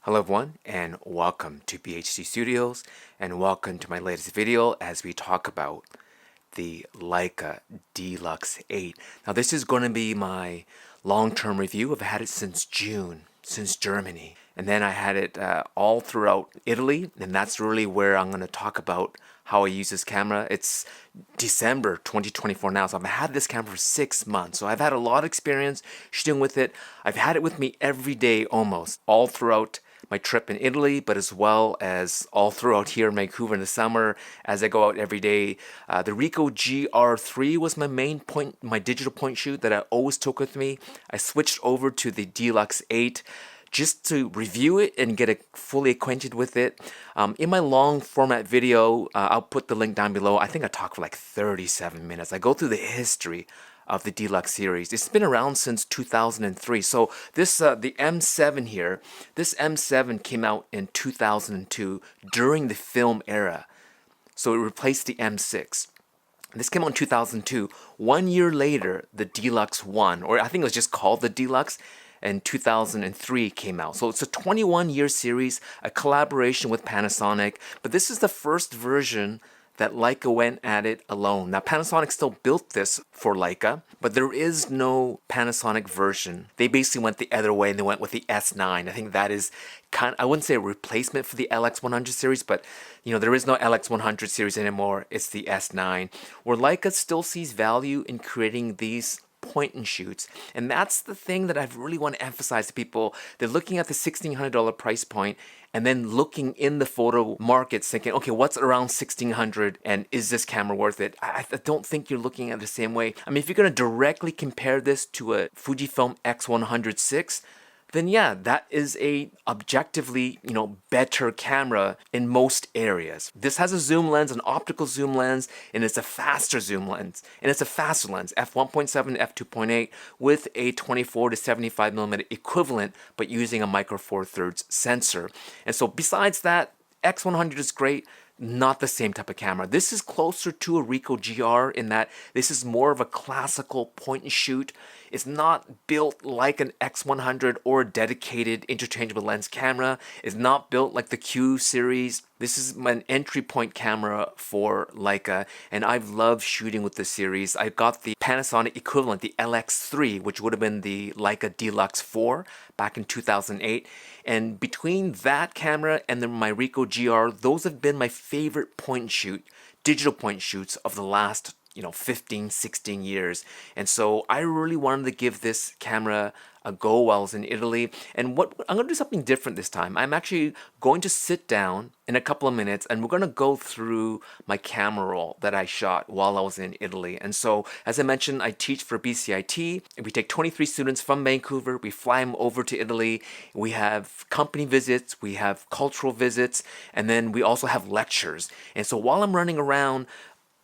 Hello everyone and welcome to BHC Studios and welcome to my latest video as we talk about the Leica D-Lux8. Now this is going to be my long-term review. I've had it since June, since Germany. And then I had it all throughout Italy, and that's really where I'm going to talk about how I use this camera. It's December 2024 now, so I've had this camera for 6 months. So I've had a lot of experience shooting with it. I've had it with me every day almost, all throughout my trip in Italy, but as well as all throughout here in Vancouver in the summer as I go out every day. The Ricoh GR3 was my main point, my digital point shoot that I always took with me. I switched over to the D-Lux8 just to review it and get fully acquainted with it. In my long format video, I'll put the link down below. I think I talked for like 37 minutes. I go through the history of the D-Lux series. It's been around since 2003. So this, the M7 here, this M7 came out in 2002 during the film era. So it replaced the M6. This came out in 2002. 1 year later, the D-Lux1, or I think it was just called the D-Lux, in 2003 came out. So it's a 21-year series, a collaboration with Panasonic, but this is the first version that Leica went at it alone. Now Panasonic still built this for Leica, but there is no Panasonic version. They basically went the other way and they went with the S9. I think that is I wouldn't say a replacement for the LX100 series, but you know, there is no LX100 series anymore. It's the S9, where Leica still sees value in creating these point and shoots. And that's the thing that I really want to emphasize to people. They're looking at the $1,600 price point and then looking in the photo markets thinking, okay, what's around $1,600 and is this camera worth it? I don't think you're looking at it the same way. I mean, if you're going to directly compare this to a Fujifilm X100VI, then yeah, that is a objectively, better camera in most areas. This has a zoom lens, an optical zoom lens, and it's a faster zoom lens. And it's a faster lens, f1.7, f2.8, with a 24 to 75 millimeter equivalent, but using a micro four thirds sensor. And so besides that, X100 is great. Not the same type of camera. This is closer to a Ricoh GR in that this is more of a classical point and shoot. It's not built like an X100 or a dedicated interchangeable lens camera. It's not built like the Q series. This is an entry point camera for Leica, and I've loved shooting with this series. I got the Panasonic equivalent, the LX3, which would have been the Leica D-Lux4 back in 2008. And between that camera and then my Ricoh GR, those have been my favorite point and shoot, digital point shoots of the last 15, 16 years. And so I really wanted to give this camera a go while I was in Italy. And I'm going to do something different this time. I'm actually going to sit down in a couple of minutes and we're going to go through my camera roll that I shot while I was in Italy. And so, as I mentioned, I teach for BCIT. We take 23 students from Vancouver. We fly them over to Italy. We have company visits. We have cultural visits. And then we also have lectures. And so while I'm running around,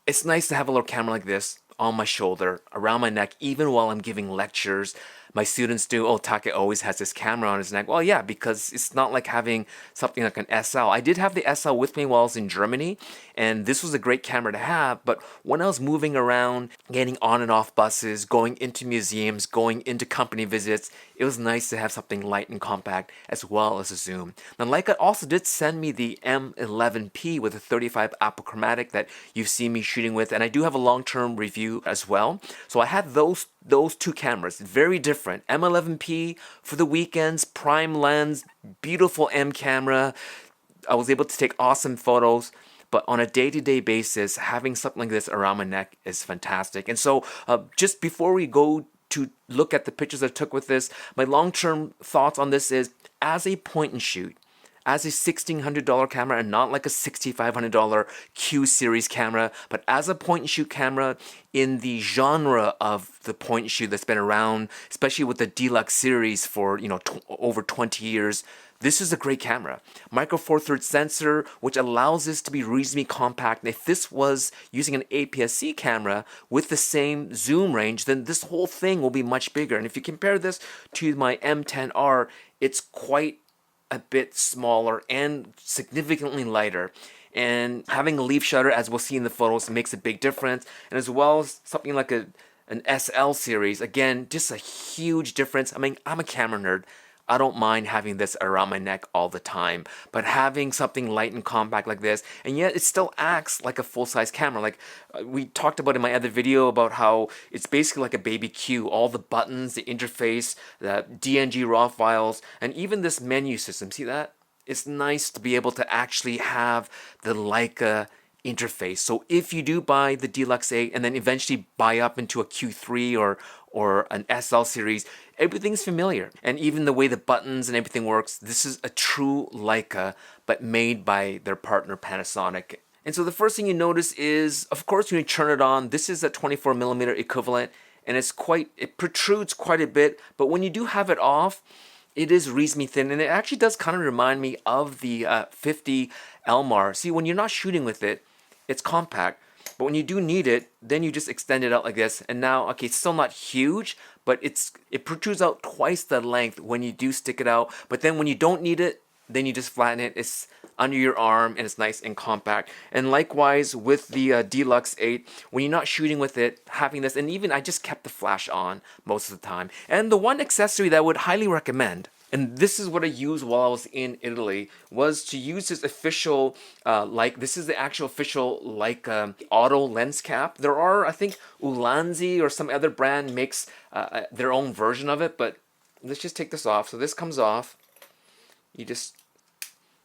it's nice to have a little camera like this on my shoulder, around my neck, even while I'm giving lectures. My students do, oh, Take always has this camera on his neck. Well, yeah, because it's not like having something like an SL. I did have the SL with me while I was in Germany, and this was a great camera to have. But when I was moving around, getting on and off buses, going into museums, going into company visits, it was nice to have something light and compact as well as a zoom. Now, Leica also did send me the M11P with a 35 apochromatic that you've seen me shooting with, and I do have a long-term review as well. So I had those two cameras, very different. M11P for the weekends, prime lens, beautiful M camera. I was able to take awesome photos, but on a day-to-day basis, having something like this around my neck is fantastic. And so just before we go to look at the pictures I took with this, my long-term thoughts on this is, as a point and shoot, as a $1,600 camera and not like a $6,500 Q series camera, but as a point and shoot camera in the genre of the point and shoot that's been around, especially with the D-Lux series for over 20 years, this is a great camera. Micro four thirds sensor, which allows this to be reasonably compact. And if this was using an APS-C camera with the same zoom range, then this whole thing will be much bigger. And if you compare this to my M10R, it's quite a bit smaller and significantly lighter. And having a leaf shutter, as we'll see in the photos, makes a big difference. And as well as something like an SL series, again, just a huge difference. I mean, I'm a camera nerd. I don't mind having this around my neck all the time, but having something light and compact like this, and yet it still acts like a full-size camera. Like we talked about in my other video about how it's basically like a baby Q. All the buttons, the interface, the DNG RAW files, and even this menu system. See that? It's nice to be able to actually have the Leica interface. So if you do buy the D-Lux8 and then eventually buy up into a Q3 or an SL series, everything's familiar. And even the way the buttons and everything works, this is a true Leica, but made by their partner Panasonic. And so the first thing you notice is, of course, when you turn it on, this is a 24mm equivalent, and it protrudes quite a bit, but when you do have it off, it is reasonably thin, and it actually does kind of remind me of the 50 Elmar. See, when you're not shooting with it, it's compact, but when you do need it, then you just extend it out like this, and now, okay, it's still not huge, but it protrudes out twice the length when you do stick it out, but then when you don't need it, then you just flatten it. It's under your arm and it's nice and compact. And likewise with the D-Lux8, when you're not shooting with it, having this, and even I just kept the flash on most of the time. And the one accessory that I would highly recommend, and this is what I used while I was in Italy, was to use this official, this is the actual official auto lens cap. There are, I think, Ulanzi or some other brand makes their own version of it, but let's just take this off. So this comes off.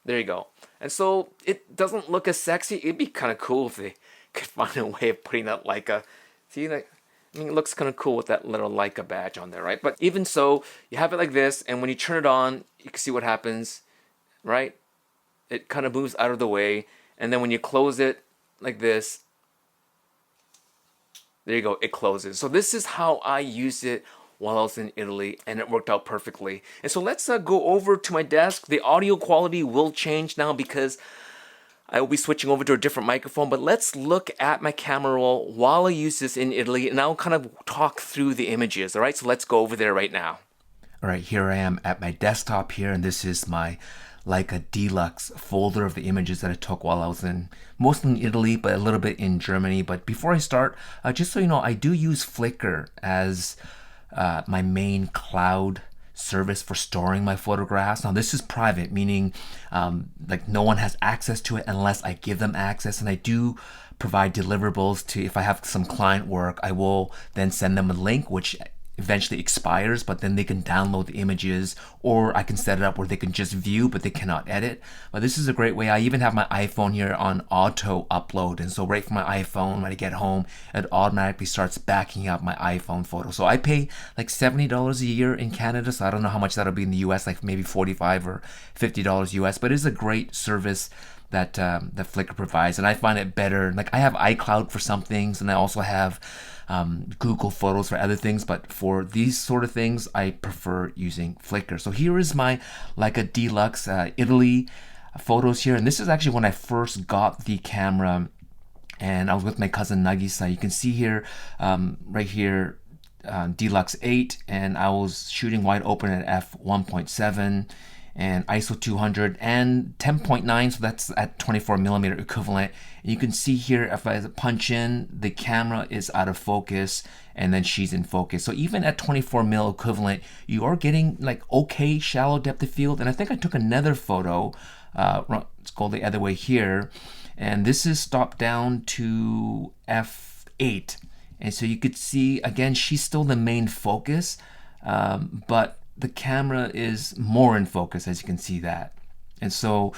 There you go. And so it doesn't look as sexy. It'd be kind of cool if they could find a way of putting that Leica. See, like, I mean, it looks kind of cool with that little Leica badge on there, right? But even so, you have it like this, and when you turn it on, you can see what happens, right? It kind of moves out of the way, and then when you close it like this, there you go, it closes. So this is how I used it while I was in Italy, and it worked out perfectly. And so let's go over to my desk. The audio quality will change now because I will be switching over to a different microphone, but let's look at my camera roll while I use this in Italy, and I'll kind of talk through the images, all right? So let's go over there right now. All right, here I am at my desktop here, and this is my Leica D-Lux folder of the images that I took while I was mostly in Italy, but a little bit in Germany. But before I start, just so you know, I do use Flickr as my main cloud service for storing my photographs. Now this is private, meaning like no one has access to it unless I give them access, and I do provide deliverables to, if I have some client work, I will then send them a link which eventually expires, but then they can download the images, or I can set it up where they can just view but they cannot edit. But this is a great way. I even have my iPhone here on auto upload, and so right from my iPhone, when I get home, it automatically starts backing up my iPhone photo. So I pay like $70 a year in Canada, so I don't know how much that'll be in the US, like maybe $45 or $50 US, but it is a great service that that Flickr provides, and I find it better. Like I have iCloud for some things, and I also have Google Photos for other things, but for these sort of things, I prefer using Flickr. So here is my Leica D-Lux Italy photos here, and this is actually when I first got the camera, and I was with my cousin Nagisa. You can see here, right here, D-Lux8, and I was shooting wide open at f1.7 and ISO 200 and 10.9, so that's at 24mm equivalent. And you can see here, if I punch in, the camera is out of focus and then she's in focus. So even at 24mm equivalent, you are getting like okay shallow depth of field. And I think I took another photo, let's go the other way here, and this is stopped down to f8. And so you could see, again, she's still the main focus, but the camera is more in focus, as you can see that. And so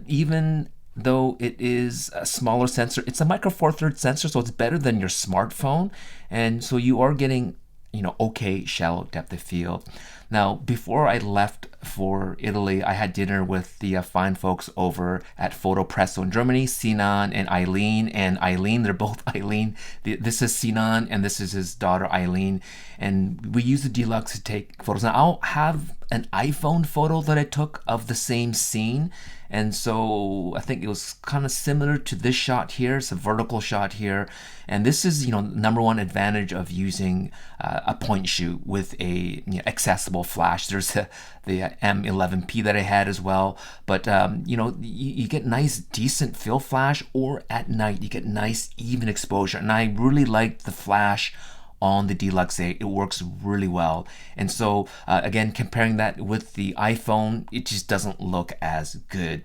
even though it is a smaller sensor, it's a micro four thirds sensor, so it's better than your smartphone. And so you are getting, you know, okay shallow depth of field. Now, before I left for Italy, I had dinner with the fine folks over at Photo Presso in Germany, Sinan and Eileen. And Eileen, they're both Eileen. This is Sinan and this is his daughter Eileen. And we use the D-Lux to take photos. Now, I'll have an iPhone photo that I took of the same scene. And so I think it was kind of similar to this shot here. It's a vertical shot here. And this is, you know, number one advantage of using a point shoot with a accessible flash. There's the M11P that I had as well. But, you know, you get nice, decent fill flash, or at night you get nice, even exposure. And I really like the flash on the D-Lux8. It works really well. And so again, comparing that with the iPhone, it just doesn't look as good.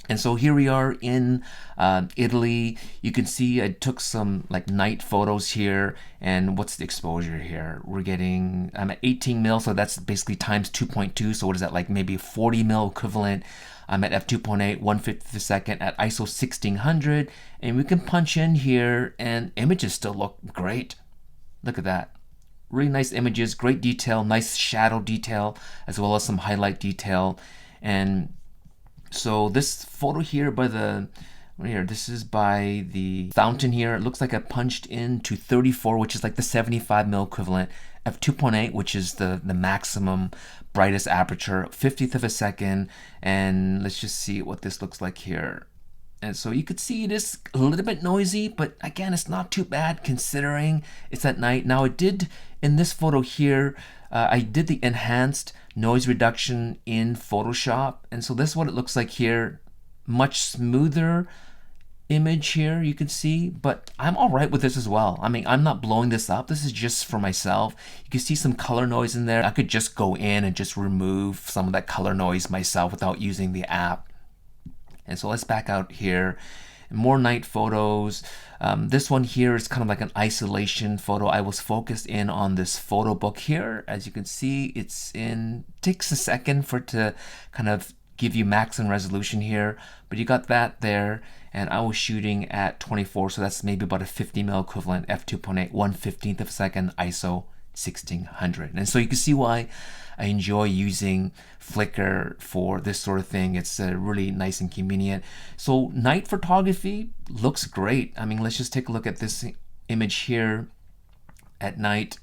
And so here we are in Italy. You can see I took some like night photos here. And what's the exposure here? We're getting, I'm at 18 mil, so that's basically times 2.2. So what is that, like maybe 40 mil equivalent? I'm at f2.8, 1/50 of a second at ISO 1600. And we can punch in here and images still look great. Look at that. Really nice images, great detail, nice shadow detail, as well as some highlight detail. And so this photo here by this is by the fountain here. It looks like I punched into 34, which is like the 75 mil equivalent, f2.8, which is the maximum brightest aperture, 50th of a second. And let's just see what this looks like here. And so you could see it is a little bit noisy, but again, it's not too bad considering it's at night. Now I did, in this photo here, I did the enhanced noise reduction in Photoshop. And so this is what it looks like here. Much smoother image here, you can see, but I'm all right with this as well. I mean, I'm not blowing this up. This is just for myself. You can see some color noise in there. I could just go in and just remove some of that color noise myself without using the app. And so let's back out here. More night photos. This one here is kind of like an isolation photo. I was focused in on this photo book here. As you can see, takes a second for it to kind of give you maximum resolution here, but you got that there. And I was shooting at 24, so that's maybe about a 50 mil equivalent, f2.8, 1/15 of a second, ISO 1600. And so you can see why I enjoy using Flickr for this sort of thing. It's really nice and convenient. So night photography looks great. I mean, let's just take a look at this image here at night.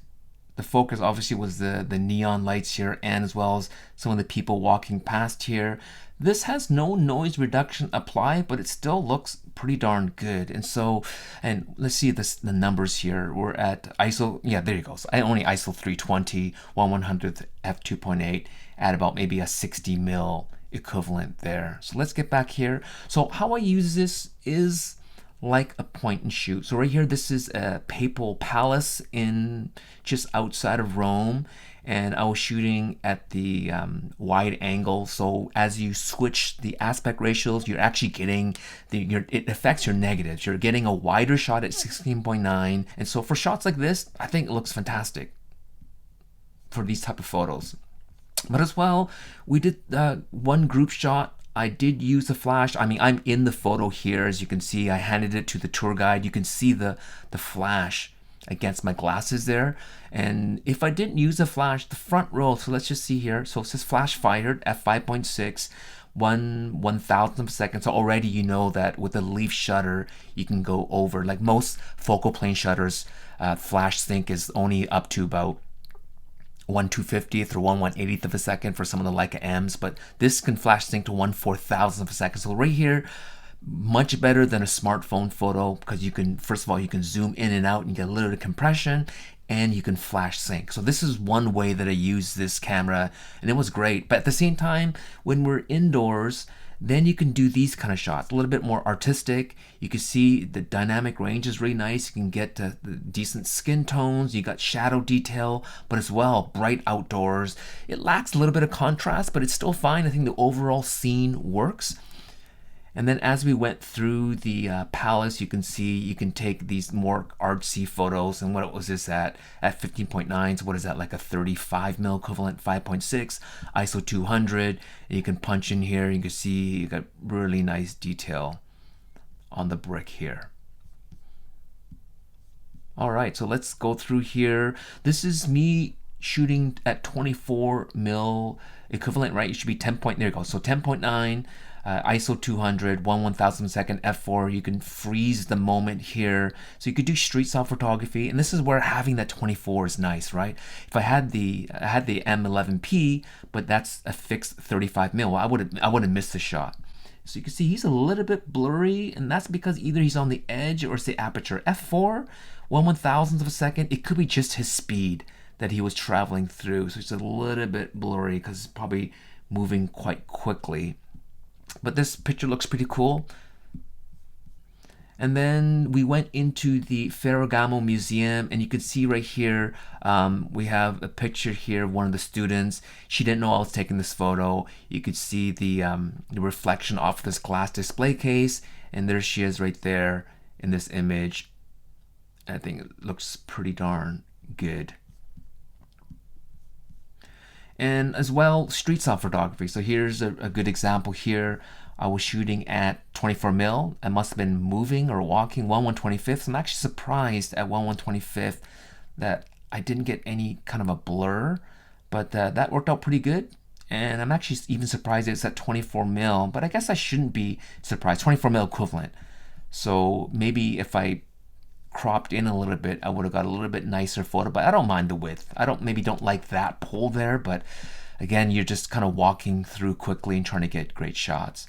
The focus obviously was the neon lights here, and as well as some of the people walking past here. This has no noise reduction applied, but it still looks pretty darn good. And so, and let's see the numbers here. We're at ISO, yeah, there you go. So I only ISO 320, 1/100th f2.8 at about maybe a 60 mil equivalent there. So let's get back here. So how I use this is like a point and shoot. So right here, this is a papal palace in just outside of Rome, and I was shooting at the wide angle. So as you switch the aspect ratios, you're actually getting it affects your negatives. You're getting a wider shot at 16.9, and so for shots like this, I think it looks fantastic for these type of photos. But as well, we did one group shot. I did use the flash. I mean, I'm in the photo here. As you can see, I handed it to the tour guide. You can see the flash against my glasses there. And if I didn't use the flash, the front row, so let's just see here. So it says flash fired at 5.6, 1/1000th of a second. So already you know that with the leaf shutter, you can go over, like most focal plane shutters, flash sync is only up to about 1/250th or 1/180th of a second for some of the Leica M's, but this can flash sync to 1/4000th of a second. So right here, much better than a smartphone photo, because you can, first of all, you can zoom in and out and get a little bit of compression, and you can flash sync. So this is one way that I use this camera, and it was great. But at the same time, when we're indoors, then you can do these kind of shots, a little bit more artistic. You can see the dynamic range is really nice. You can get the decent skin tones. You got shadow detail, but as well, bright outdoors. It lacks a little bit of contrast, but it's still fine. I think the overall scene works. And then as we went through the palace, you can see you can take these more artsy photos. And what was this at 15.9? So what is that, like a 35 mil equivalent, 5.6, ISO 200. And you can punch in here. You can see you got really nice detail on the brick here. All right, so let's go through here. This is me shooting at 24 mil equivalent, right? It should be 10 point, there you go. So 10.9. ISO 200, 1/1000th second, f4. You can freeze the moment here. So you could do street style photography, and this is where having that 24 is nice, right? If I had the M11P, but that's a fixed 35 mil, I would have missed the shot. So you can see he's a little bit blurry, and that's because either he's on the edge or it's the aperture. f4, 1/1000th of a second. It could be just his speed that he was traveling through. So it's a little bit blurry because it's probably moving quite quickly. But this picture looks pretty cool. And then we went into the Ferragamo Museum, and you can see right here, we have a picture here of one of the students. She didn't know I was taking this photo. You could see the reflection off this glass display case, and there she is right there in this image. I think it looks pretty darn good. And as well, street style photography. So here's a good example here. I was shooting at 24 mil. I must have been moving or walking 1/125th. I'm actually surprised at 1/125th that I didn't get any kind of a blur, but that worked out pretty good. And I'm actually even surprised it's at 24 mil, but I guess I shouldn't be surprised. 24 mil equivalent. So maybe if I cropped in a little bit, I would have got a little bit nicer photo, but I don't mind the width. I maybe don't like that pull there, but again, you're just kind of walking through quickly and trying to get great shots.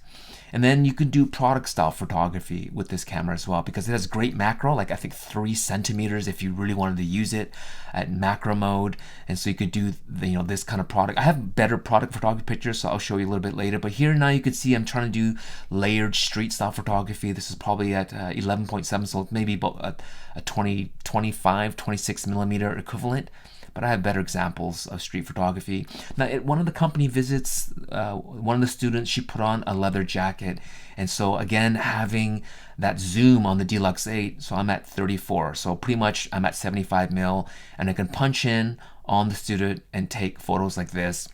And then you can do product style photography with this camera as well, because it has great macro, like I think 3 centimeters if you really wanted to use it at macro mode. And so you could do this kind of product. I have better product photography pictures, so I'll show you a little bit later. But here now you can see I'm trying to do layered street style photography. This is probably at 11.7, so maybe about a 25, 26 millimeter equivalent. But I have better examples of street photography. Now, at one of the company visits, one of the students, she put on a leather jacket. And so again, having that zoom on the D-Lux8, so I'm at 34. So pretty much I'm at 75 mil, and I can punch in on the student and take photos like this.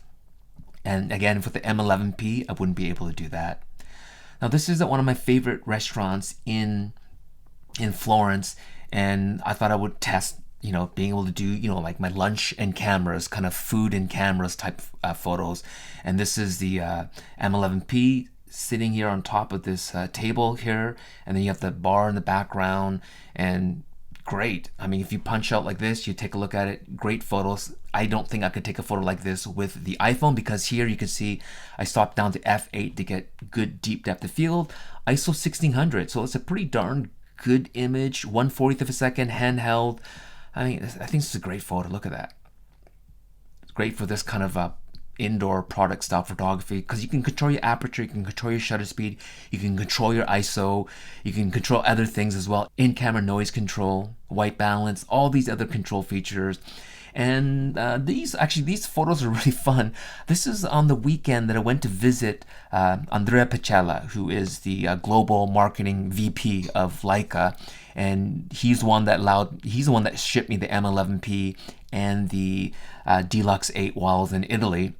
And again, with the M11P, I wouldn't be able to do that. Now, this is at one of my favorite restaurants in Florence, and I thought I would test being able to do, like my lunch and cameras, kind of food and cameras type photos. And this is the M11P sitting here on top of this table here. And then you have the bar in the background, and great. I mean, if you punch out like this, you take a look at it, great photos. I don't think I could take a photo like this with the iPhone, because here you can see I stopped down to f8 to get good deep depth of field. ISO 1600, so it's a pretty darn good image, 1/40th of a second, handheld. I think this is a great photo. Look at that. It's great for this kind of indoor product style photography, because you can control your aperture, you can control your shutter speed, you can control your ISO, you can control other things as well. In-camera noise control, white balance, all these other control features. And these photos are really fun. This is on the weekend that I went to visit Andrea Pacella, who is the global marketing VP of Leica, and he's the one that shipped me the M11P and the D-Lux8 while I was in Italy.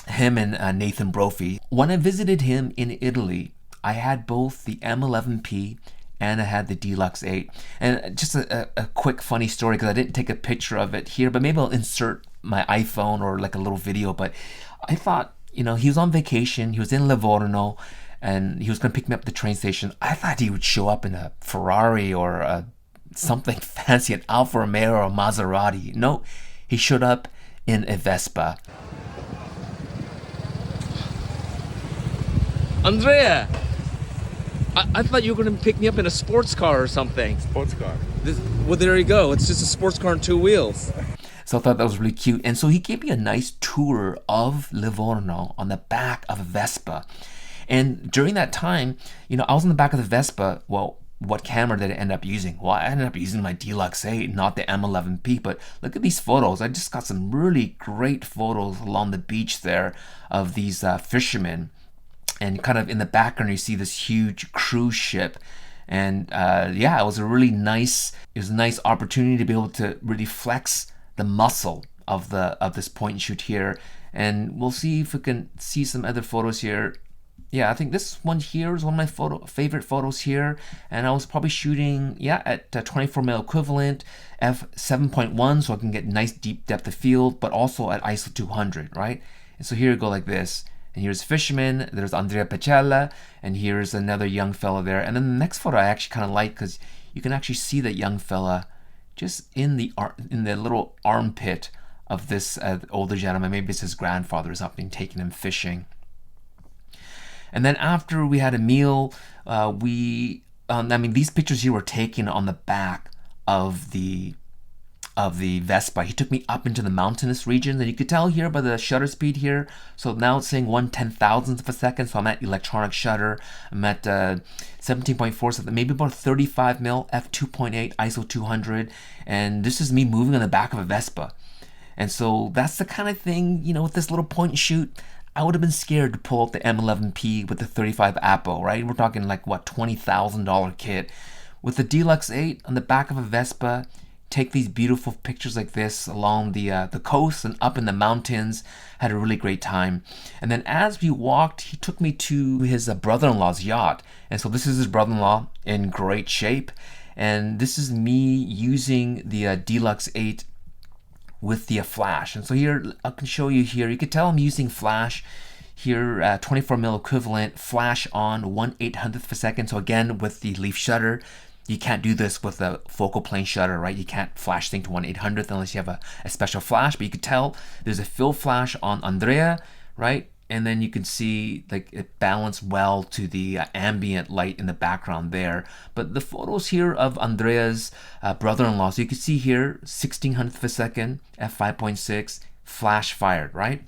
Him and Nathan Brophy. When I visited him in Italy, I had both the M11P and I had the D-Lux8. And just a quick funny story, because I didn't take a picture of it here, but maybe I'll insert my iPhone or like a little video. But I thought, he was on vacation, he was in Livorno, and he was going to pick me up at the train station. I thought he would show up in a Ferrari or something fancy, an Alfa Romeo or a Maserati. No, he showed up in a Vespa. Andrea! I thought you were going to pick me up in a sports car or something. Sports car. Well, there you go. It's just a sports car on 2 wheels. So I thought that was really cute. And so he gave me a nice tour of Livorno on the back of a Vespa. And during that time, I was in the back of the Vespa. Well, what camera did I end up using? Well, I ended up using my D-Lux8, not the M11P. But look at these photos. I just got some really great photos along the beach there of these fishermen. And kind of in the background, you see this huge cruise ship. And it was a nice opportunity to be able to really flex the muscle of this point and shoot here. And we'll see if we can see some other photos here. Yeah, I think this one here is one of my favorite photos here. And I was probably shooting, at 24 mil equivalent, f7.1, so I can get nice deep depth of field, but also at ISO 200, right? And so here you go like this. And here's fisherman, there's Andrea Pacella, and here's another young fella there. And then the next photo I actually kind of like, because you can actually see that young fella just in the little armpit of this older gentleman. Maybe it's his grandfather or something taking him fishing. And then after we had a meal, these pictures here were taken on the back of the of the Vespa. He took me up into the mountainous region, and you could tell here by the shutter speed here. So now it's saying 1/10,000th of a second. So I'm at electronic shutter. I'm at 17.4, so maybe about 35 mil, f2.8, ISO 200, and this is me moving on the back of a Vespa. And so that's the kind of thing, you know, with this little point and shoot, I would have been scared to pull out the M11P with the 35 Apo, right? We're talking like, what, $20,000 kit. With the D-Lux8 on the back of a Vespa, take these beautiful pictures like this along the coast and up in the mountains. Had a really great time. And then as we walked, he took me to his brother-in-law's yacht. And so this is his brother-in-law in great shape. And this is me using the D-Lux8 with the flash. And so here, I can show you here. You can tell I'm using flash here, 24 mil equivalent, flash on 1/800th of a second. So again, with the leaf shutter, you can't do this with a focal plane shutter, right? You can't flash thing to 1/800th unless you have a special flash. But you could tell there's a fill flash on Andrea, right? And then you can see like it balanced well to the ambient light in the background there. But the photos here of Andrea's brother-in-law, so you can see here 1600th of a second, f5.6, flash fired, right?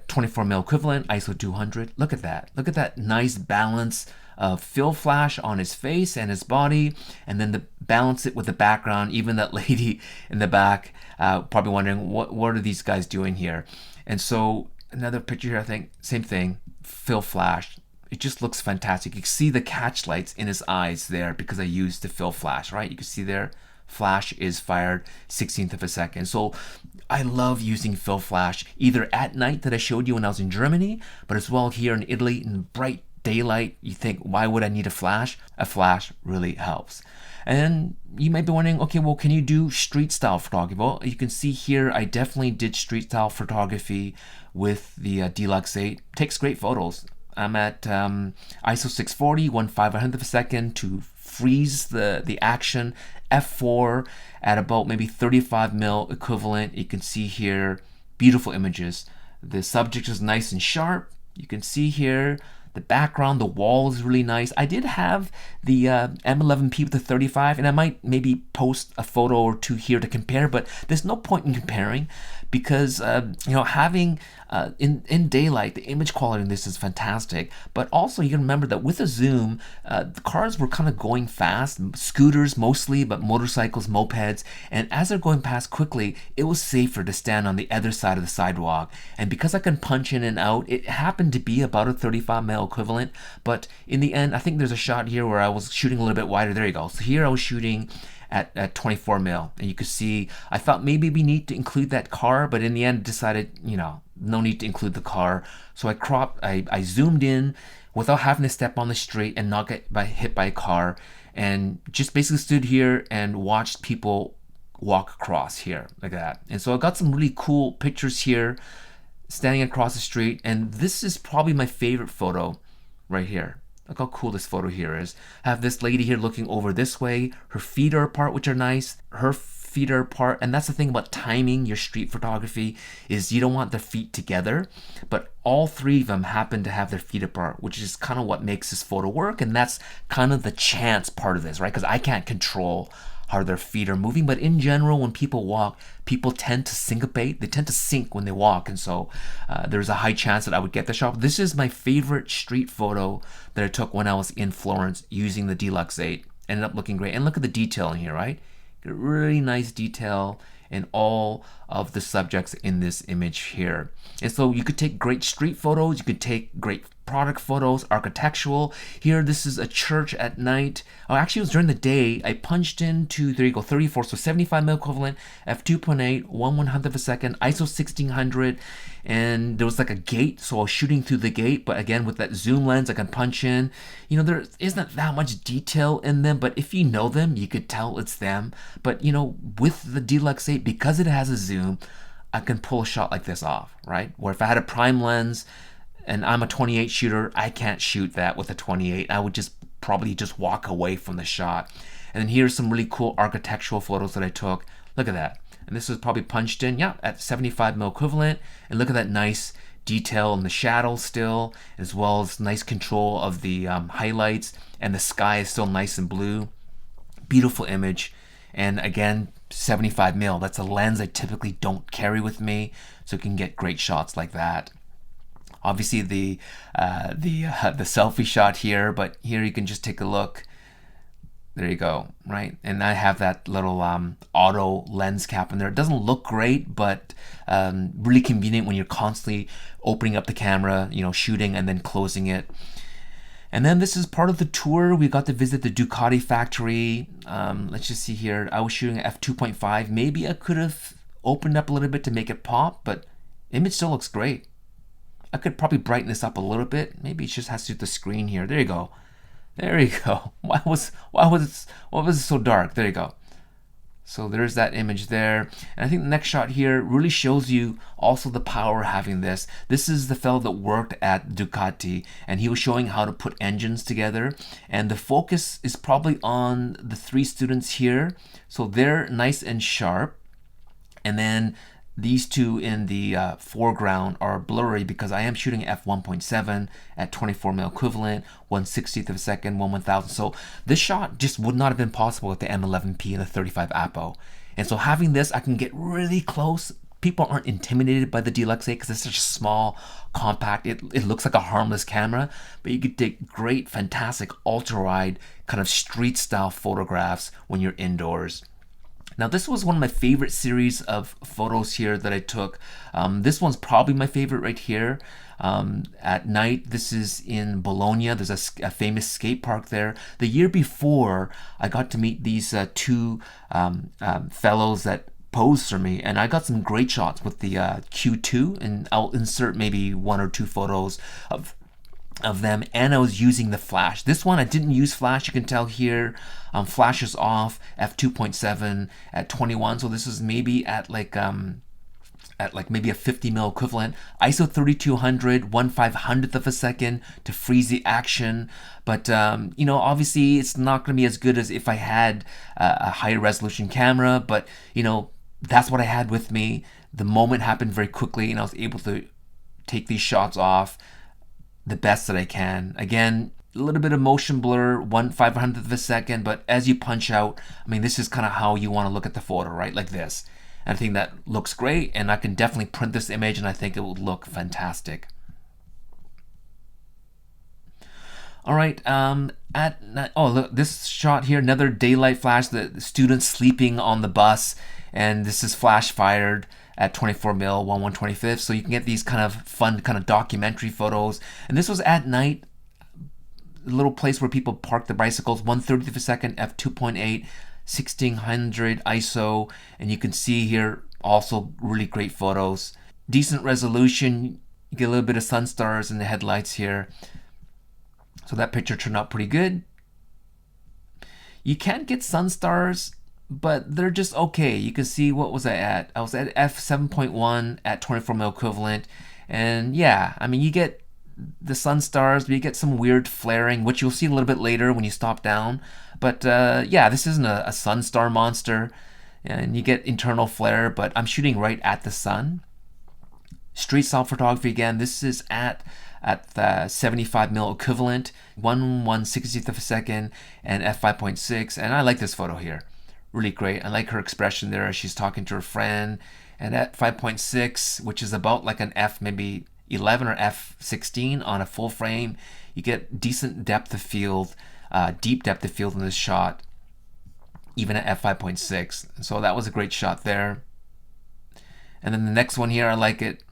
24 mil equivalent, ISO 200. Look at that. Look at that nice balance of fill flash on his face and his body, and then balance it with the background. Even that lady in the back probably wondering what are these guys doing here. And so another picture here, I think same thing, fill flash. It just looks fantastic. You can see the catch lights in his eyes there because I used the fill flash, right? You can see there, flash is fired 16th of a second. So I love using fill flash either at night that I showed you when I was in Germany, but as well here in Italy in bright daylight. You think, why would I need a flash? A flash really helps. And you might be wondering, okay, well, can you do street style photography? Well, you can see here, I definitely did street style photography with the D-Lux8. Takes great photos. I'm at ISO 640, 1/500th of a second to freeze the action. F4 at about maybe 35 mil equivalent. You can see here, beautiful images. The subject is nice and sharp. You can see here, the background, the wall is really nice. I did have the M11P with the 35, and I might maybe post a photo or two here to compare, but there's no point in comparing because, you know, having in daylight, the image quality in this is fantastic. But also you can remember that with a zoom, the cars were kind of going fast, scooters mostly, but motorcycles, mopeds. And as they're going past quickly, it was safer to stand on the other side of the sidewalk. And because I can punch in and out, it happened to be about a 35 mil equivalent. But in the end, I think there's a shot here where I was shooting a little bit wider. There you go. So here I was shooting at 24 mil, and you could see I thought maybe we need to include that car, but in the end decided, you know, no need to include the car. So I zoomed in without having to step on the street and not get hit by a car, and just basically stood here and watched people walk across here like that. And so I got some really cool pictures here standing across the street, and this is probably my favorite photo right here. Look how cool this photo here is. I have this lady here looking over this way. Her feet are apart, which are nice. Her feet are apart. And that's the thing about timing your street photography is you don't want their feet together. But all three of them happen to have their feet apart, which is kind of what makes this photo work. And that's kind of the chance part of this, right? Because I can't control how their feet are moving. But in general, when people walk, people tend to syncopate. They tend to sink when they walk. And so there's a high chance that I would get the shot. This is my favorite street photo that I took when I was in Florence using the D-Lux8. Ended up looking great. And look at the detail in here, right? Really nice detail in all of the subjects in this image here. And so you could take great street photos. You could take great product photos, architectural. Here, this is a church at night. Oh, actually, it was during the day. I punched into, there you go, 34, so 75 mil equivalent, f2.8, 1/100th of a second, ISO 1600, and there was like a gate, so I was shooting through the gate, but again, with that zoom lens, I can punch in. You know, there isn't that much detail in them, but if you know them, you could tell it's them. But, you know, with the D-Lux8, because it has a zoom, I can pull a shot like this off, right? Where if I had a prime lens, and I'm a 28 shooter, I can't shoot that with a 28. I would just probably just walk away from the shot. And then here's some really cool architectural photos that I took. Look at that. And this was probably punched in, yeah, at 75 mil equivalent. And look at that nice detail in the shadows still, as well as nice control of the highlights. And the sky is still nice and blue. Beautiful image. And again, 75 mil. That's a lens I typically don't carry with me, so you can get great shots like that. Obviously the selfie shot here, but here you can just take a look. There you go, right? And I have that little auto lens cap in there. It doesn't look great, but really convenient when you're constantly opening up the camera, you know, shooting and then closing it. And then this is part of the tour. We got to visit the Ducati factory. Let's just see here. I was shooting at f2.5. Maybe I could have opened up a little bit to make it pop, but image still looks great. I could probably brighten this up a little bit. Maybe it just has to do with the screen here. There you go. There you go. Why was it so dark? There you go. So there's that image there. And I think the next shot here really shows you also the power of having this. This is the fellow that worked at Ducati, and he was showing how to put engines together. And the focus is probably on the three students here. So they're nice and sharp. And then these two in the foreground are blurry because I am shooting f1.7 at 24 mil equivalent, 1/60th of a second, 1/1000. So this shot just would not have been possible with the M11P and the 35 Apo. And so having this, I can get really close. People aren't intimidated by the D-Lux8 because it's such a small, compact, it looks like a harmless camera, but you could take great, fantastic, ultra-wide, kind of street style photographs when you're indoors. Now this was one of my favorite series of photos here that I took. This one's probably my favorite right here. At night, this is in Bologna. There's a famous skate park there. The year before, I got to meet these two fellows that posed for me, and I got some great shots with the Q2, and I'll insert maybe one or two photos of them, and I was using the flash. This one I didn't use flash. You can tell here, flash is off, f2.7 at 21. So this is maybe at like maybe a 50 mil equivalent. ISO 3200, 1/500th of a second to freeze the action. But you know, obviously it's not going to be as good as if I had a higher resolution camera. But you know, that's what I had with me. The moment happened very quickly, and I was able to take these shots off the best that I can. Again, a little bit of motion blur, 1/500th of a second, but as you punch out, I mean, this is kind of how you want to look at the photo, right? Like this. And I think that looks great, and I can definitely print this image, and I think it will look fantastic. All right, oh, look, this shot here, another daylight flash, the students sleeping on the bus, and this is flash fired at 24 mil, 1/125th. So you can get these kind of fun, kind of documentary photos. And this was at night, a little place where people park their bicycles, 1/30th of a second, f2.8, 1600 ISO. And you can see here also really great photos. Decent resolution. You get a little bit of sun stars in the headlights here. So that picture turned out pretty good. You can't get sun stars, but they're just okay. You can see, what was I at? I was at f7.1 at 24 mil equivalent. And yeah, I mean, you get the sun stars, but you get some weird flaring, which you'll see a little bit later when you stop down. But yeah, this isn't a sun star monster. And you get internal flare, but I'm shooting right at the sun. Street style photography again. This is at the 75 mil equivalent, 1/160th of a second, and f5.6. And I like this photo here. Really great. I like her expression there as she's talking to her friend. And at 5.6, which is about like an f maybe 11 or f16 on a full frame, you get decent depth of field, deep depth of field in this shot, even at f5.6. So that was a great shot there. And then the next one here, I like it.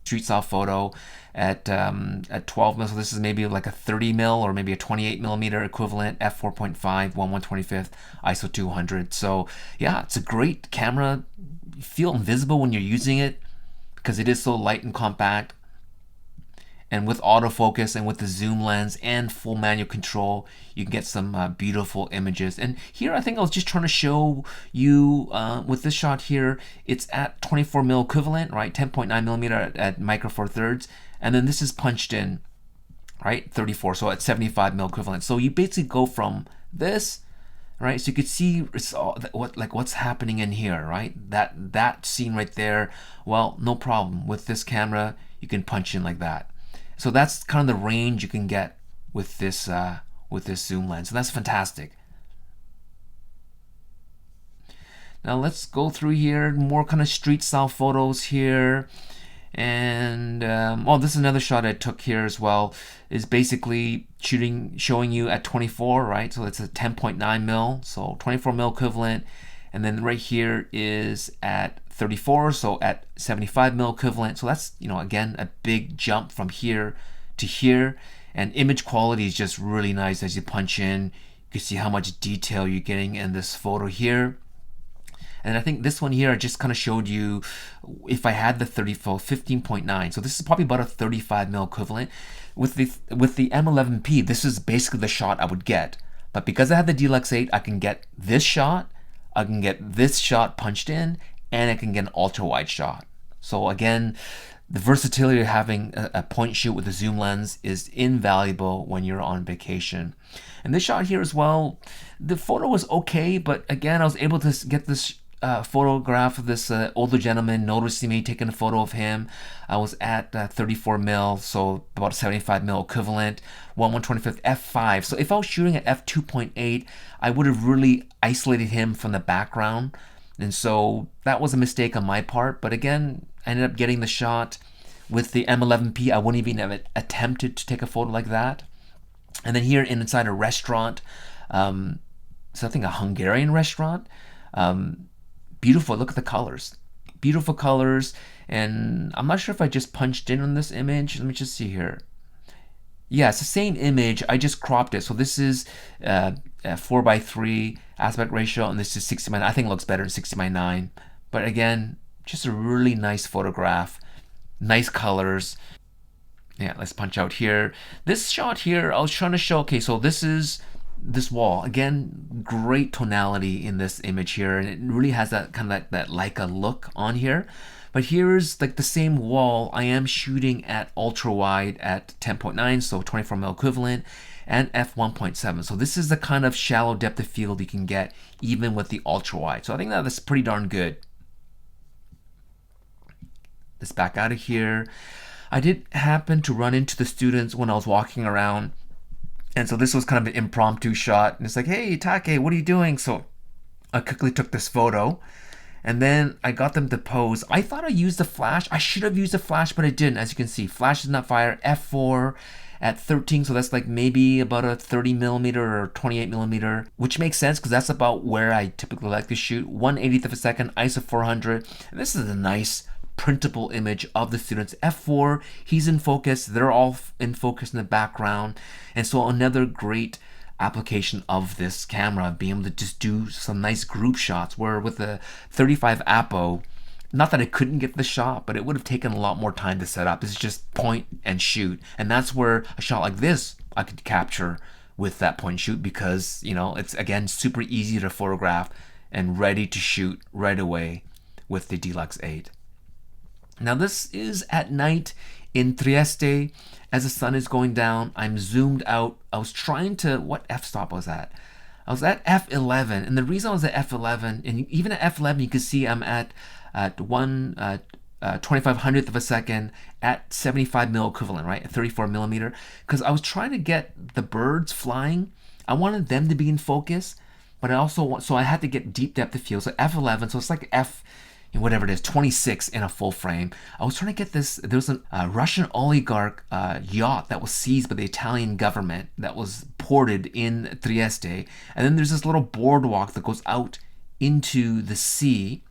Street style photo at 12 mil. So this is maybe like a 30 mil or maybe a 28 millimeter equivalent, f4.5, 1/125th, ISO 200. So yeah, it's a great camera. You feel invisible when you're using it because it is so light and compact. And with autofocus and with the zoom lens and full manual control, you can get some beautiful images. And here, I think I was just trying to show you with this shot here, it's at 24 mil equivalent, right? 10.9 millimeter at micro four thirds. And then this is punched in, right? 34, so at 75 mil equivalent. So you basically go from this, right? So you could see it's all, what's happening in here, right? That scene right there. Well, no problem. With this camera, you can punch in like that. So that's kind of the range you can get with this zoom lens, and that's fantastic. Now let's go through here, more kind of street style photos here. And oh, this is another shot I took here as well. Is basically showing you at 24, right? So it's a 10.9 mil, so 24 mil equivalent. And then right here is at 34, so at 75 mil equivalent. So that's, again, a big jump from here to here. And image quality is just really nice as you punch in. You can see how much detail you're getting in this photo here. And I think this one here, I just kind of showed you if I had the 15.9. So this is probably about a 35 mil equivalent. With the M11P, this is basically the shot I would get. But because I have the D-Lux8, I can get this shot, I can get this shot punched in, and I can get an ultra wide shot. So again, the versatility of having a point shoot with a zoom lens is invaluable when you're on vacation. And this shot here as well, the photo was okay, but again, I was able to get this photograph of this older gentleman noticing me taking a photo of him. I was at 34 mil, so about 75 mil equivalent, 1/125th f5. So if I was shooting at f2.8, I would have really isolated him from the background. And so that was a mistake on my part. But again, I ended up getting the shot. With the M11P, I wouldn't even have attempted to take a photo like that. And then here inside a restaurant, so I think a Hungarian restaurant. Beautiful, look at the colors. Beautiful colors. And I'm not sure if I just punched in on this image. Let me just see here. Yeah, it's the same image. I just cropped it. So this is 4:3 aspect ratio, and this is 60:9. I think it looks better in 60:9. But again, just a really nice photograph. Nice colors. Yeah, let's punch out here. This shot here, I was trying to show, okay, so this is this wall. Again, great tonality in this image here, and it really has that kind of that Leica look on here. But here's like the same wall. I am shooting at ultra wide at 10.9, so 24 mil equivalent, and f1.7. So this is the kind of shallow depth of field you can get even with the ultra wide. So I think that's pretty darn good. Let's back out of here. I did happen to run into the students when I was walking around. And so this was kind of an impromptu shot. And it's like, hey, Take, what are you doing? So I quickly took this photo. And then I got them to pose. I thought I used the flash. I should have used the flash, but I didn't. As you can see, flash does not fire. F4 at 13. So that's like maybe about a 30 millimeter or 28 millimeter, which makes sense because that's about where I typically like to shoot. 1/80th of a second, ISO 400. And this is a nice printable image of the students. F4, he's in focus, they're all in focus in the background. And so another great application of this camera, being able to just do some nice group shots, where with the 35 Apo, not that I couldn't get the shot, but it would have taken a lot more time to set up. This is just point and shoot. And that's where a shot like this I could capture with that point and shoot, because it's again super easy to photograph and ready to shoot right away with the D-Lux8. Now this is at night in Trieste as the sun is going down. I'm zoomed out. I was trying to, what f-stop was that? I was at f11, and the reason I was at f11, and even at f11 you can see I'm at 1/2500th of a second at 75 mil equivalent, right? At 34 millimeter, because I was trying to get the birds flying. I wanted them to be in focus, but I also so I had to get deep depth of field. So f11, so it's like whatever it is, 26 in a full frame. I was trying to get this. There was a Russian oligarch yacht that was seized by the Italian government that was ported in Trieste. And then there's this little boardwalk that goes out into the sea.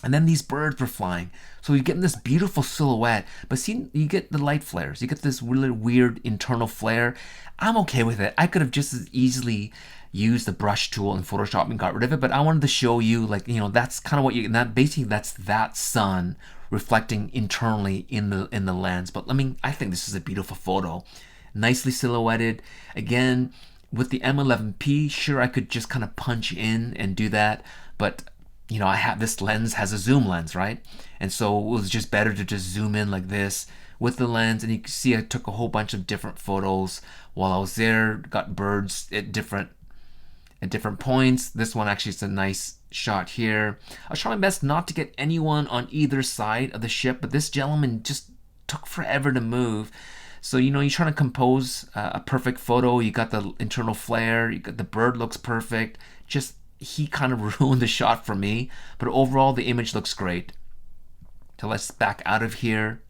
And then these birds were flying. So you get this beautiful silhouette, but see, you get the light flares. You get this really weird internal flare. I'm okay with it. I could have just as easily used the brush tool in Photoshop and got rid of it, but I wanted to show you, like, that's kind of what basically that's that sun reflecting internally in the lens. But I think this is a beautiful photo. Nicely silhouetted. Again, with the M11P, sure, I could just kind of punch in and do that, but I have this lens has a zoom lens, right? And so it was just better to just zoom in like this with the lens. And you can see I took a whole bunch of different photos while I was there, got birds at different points. This one actually is a nice shot here. I was trying my best not to get anyone on either side of the ship, but this gentleman just took forever to move. So you're trying to compose a perfect photo. You got the internal flare, you got the bird looks perfect. Just he kind of ruined the shot for me, but overall the image looks great. So let's back out of here.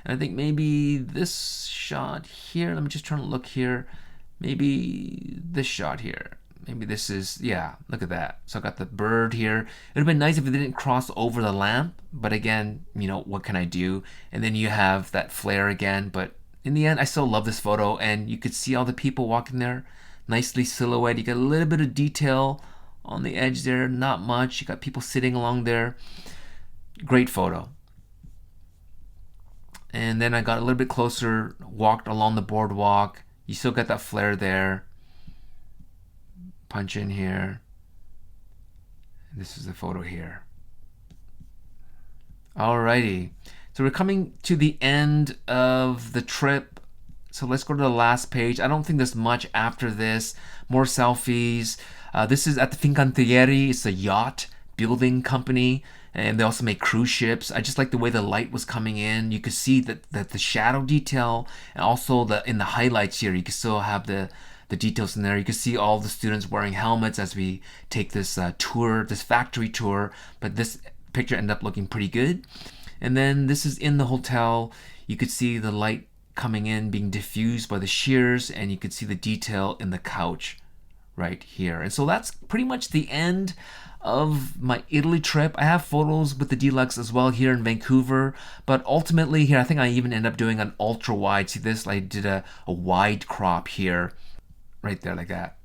And I think maybe this shot here, let me just turn and look here. Maybe this shot here. Maybe this is, yeah, look at that. So I got the bird here. It would have been nice if it didn't cross over the lamp, but again, you know, what can I do? And then you have that flare again, but in the end, I still love this photo, and you could see all the people walking there, nicely silhouetted. You got a little bit of detail on the edge there, not much. You got people sitting along there. Great photo. And then I got a little bit closer, walked along the boardwalk. You still got that flare there. Punch in here. This is the photo here. Alrighty. So we're coming to the end of the trip. So let's go to the last page. I don't think there's much after this. More selfies. This is at the Fincantieri. It's a yacht building company, and they also make cruise ships. I just like the way the light was coming in. You could see that the shadow detail, and also in the highlights here, you can still have the details in there. You can see all the students wearing helmets as we take this tour, this factory tour, but this picture ended up looking pretty good. And then this is in the hotel. You could see the light coming in, being diffused by the shears, and you could see the detail in the couch right here. And so that's pretty much the end of my Italy trip. I have photos with the D-Lux as well here in Vancouver, but ultimately here, I think I even end up doing an ultra wide. See this? I did a wide crop here, right there like that.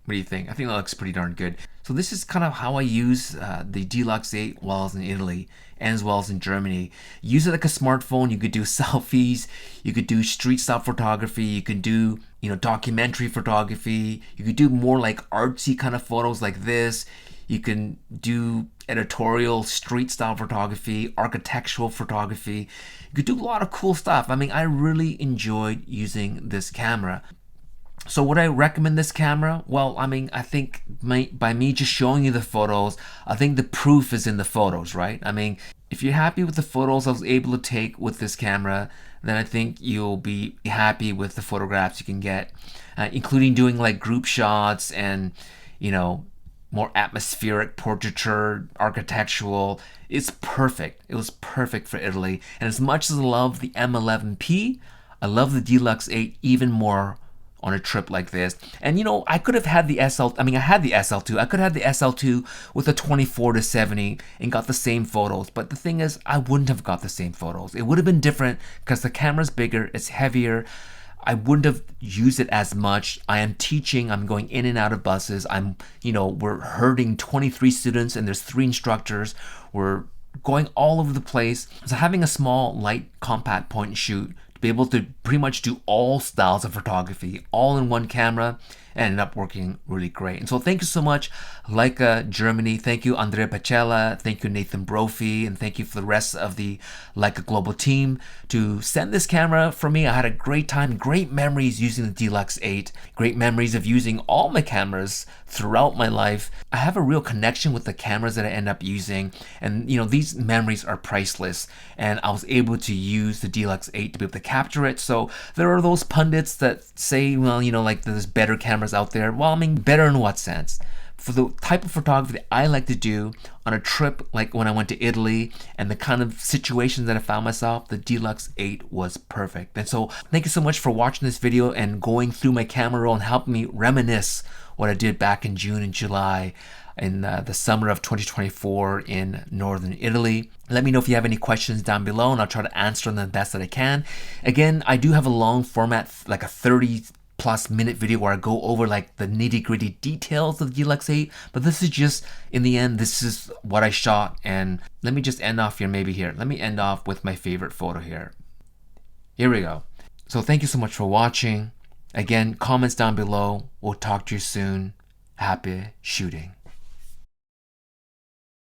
What do you think? I think that looks pretty darn good. So this is kind of how I use the D-Lux8 while I was in Italy and as well as in Germany. Use it like a smartphone. You could do selfies. You could do street style photography. You could do, you know, documentary photography. You could do more like artsy kind of photos like this. You can do editorial street style photography, architectural photography. You could do a lot of cool stuff. I mean, I really enjoyed using this camera. So would I recommend this camera? Well, I mean, I think by me just showing you the photos, I think the proof is in the photos, right? I mean, if you're happy with the photos I was able to take with this camera, then I think you'll be happy with the photographs you can get, including doing like group shots and, you know, more atmospheric portraiture, architectural. It's perfect. It was perfect for Italy. And as much as I love the M11P, I love the D-Lux8 even more on a trip like this. And you know, I could have had the SL, I mean, I had the SL2. I could have had the SL2 with a 24-70 and got the same photos. But the thing is, I wouldn't have got the same photos. It would have been different because the camera's bigger, it's heavier. I wouldn't have used it as much. I am teaching, I'm going in and out of buses. We're herding 23 students and there's 3 instructors. We're going all over the place. So having a small, light, compact point and shoot to be able to pretty much do all styles of photography all in one camera ended up working really great. And so thank you so much, Leica Germany. Thank you, Andrea Pacella. Thank you, Nathan Brophy. And thank you for the rest of the Leica Global team to send this camera for me. I had a great time, great memories using the D-Lux8, great memories of using all my cameras throughout my life. I have a real connection with the cameras that I end up using. And you know, these memories are priceless. And I was able to use the D-Lux8 to be able to capture it. So there are those pundits that say, well, you know, like there's better cameras out there. Well, I mean, better in what sense? For the type of photography that I like to do on a trip like when I went to Italy and the kind of situations that I found myself, the D-Lux8 was perfect. And so thank you so much for watching this video and going through my camera roll and helping me reminisce what I did back in June and July in the summer of 2024 in northern Italy. Let me know if you have any questions down below and I'll try to answer them the best that I can. Again, I do have a long format, like a 30+ minute video where I go over like the nitty-gritty details of the D-Lux8, but this is just, in the end, this is what I shot. And let me just end off here, maybe here. Let me end off with my favorite photo here. Here we go. So thank you so much for watching. Again, comments down below. We'll talk to you soon. Happy shooting.